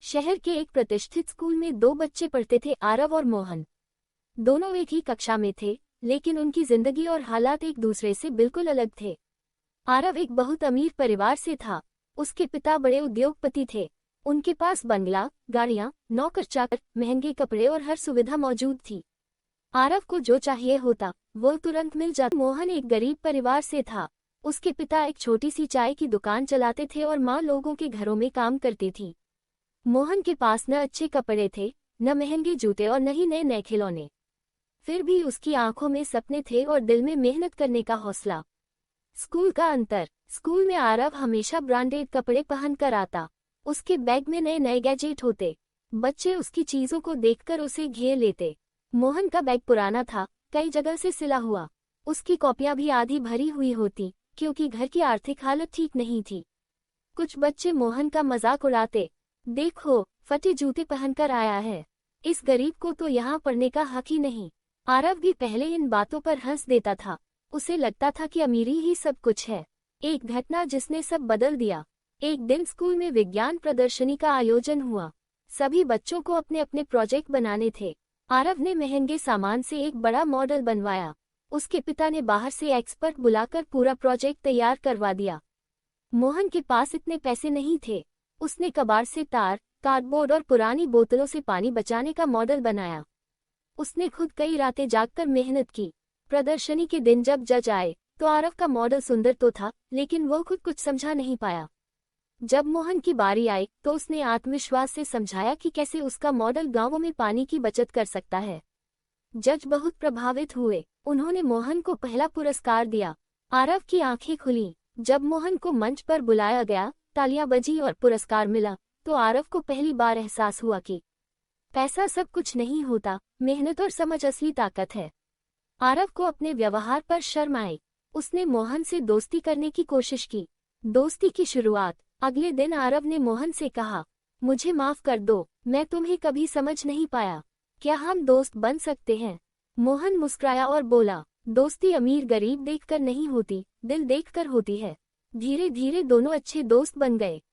शहर के एक प्रतिष्ठित स्कूल में दो बच्चे पढ़ते थे, आरव और मोहन। दोनों एक ही कक्षा में थे, लेकिन उनकी जिंदगी और हालात एक दूसरे से बिल्कुल अलग थे। आरव एक बहुत अमीर परिवार से था। उसके पिता बड़े उद्योगपति थे। उनके पास बंगला, गाड़ियां, नौकर चाकर, महंगे कपड़े और हर सुविधा मौजूद थी। आरव को जो चाहिए होता वो तुरंत मिल जाता। मोहन एक गरीब परिवार से था। उसके पिता एक छोटी सी चाय की दुकान चलाते थे और माँ लोगों के घरों में काम करती थी। मोहन के पास न अच्छे कपड़े थे, न महंगे जूते और न ही नए नए खिलौने। फिर भी उसकी आंखों में सपने थे और दिल में मेहनत करने का हौसला। स्कूल का अंतर। स्कूल में आरव हमेशा ब्रांडेड कपड़े पहनकर आता। उसके बैग में नए नए गैजेट होते। बच्चे उसकी चीजों को देखकर उसे घेर लेते। मोहन का बैग पुराना था, कई जगह से सिला हुआ। उसकी कॉपियां भी आधी भरी हुई होती, क्योंकि घर की आर्थिक हालत ठीक नहीं थी। कुछ बच्चे मोहन का मजाक उड़ाते, देखो फटे जूते पहनकर आया है, इस गरीब को तो यहाँ पढ़ने का हक ही नहीं। आरव भी पहले इन बातों पर हंस देता था। उसे लगता था कि अमीरी ही सब कुछ है। एक घटना जिसने सब बदल दिया। एक दिन स्कूल में विज्ञान प्रदर्शनी का आयोजन हुआ। सभी बच्चों को अपने अपने प्रोजेक्ट बनाने थे। आरव ने महंगे सामान से एक बड़ा मॉडल बनवाया। उसके पिता ने बाहर से एक्सपर्ट बुलाकर पूरा प्रोजेक्ट तैयार करवा दिया। मोहन के पास इतने पैसे नहीं थे। उसने कबाड़ से तार, कार्डबोर्ड और पुरानी बोतलों से पानी बचाने का मॉडल बनाया। उसने खुद कई रातें जागकर मेहनत की। प्रदर्शनी के दिन जब जज आए तो आरव का मॉडल सुंदर तो था, लेकिन वो खुद कुछ समझा नहीं पाया। जब मोहन की बारी आई तो उसने आत्मविश्वास से समझाया कि कैसे उसका मॉडल गांवों में पानी की बचत कर सकता है। जज बहुत प्रभावित हुए। उन्होंने मोहन को पहला पुरस्कार दिया। आरव की आंखें खुलीं। जब मोहन को मंच पर बुलाया गया, तालियां बजी और पुरस्कार मिला, तो आरव को पहली बार एहसास हुआ कि पैसा सब कुछ नहीं होता, मेहनत और समझ असली ताकत है। आरव को अपने व्यवहार पर शर्म आई। उसने मोहन से दोस्ती करने की कोशिश की। दोस्ती की शुरुआत। अगले दिन आरव ने मोहन से कहा, मुझे माफ कर दो, मैं तुम्हें कभी समझ नहीं पाया। क्या हम दोस्त बन सकते हैं? मोहन मुस्कुराया और बोला, दोस्ती अमीर गरीब देखकर नहीं होती, दिल देखकर होती है। धीरे धीरे दोनों अच्छे दोस्त बन गए।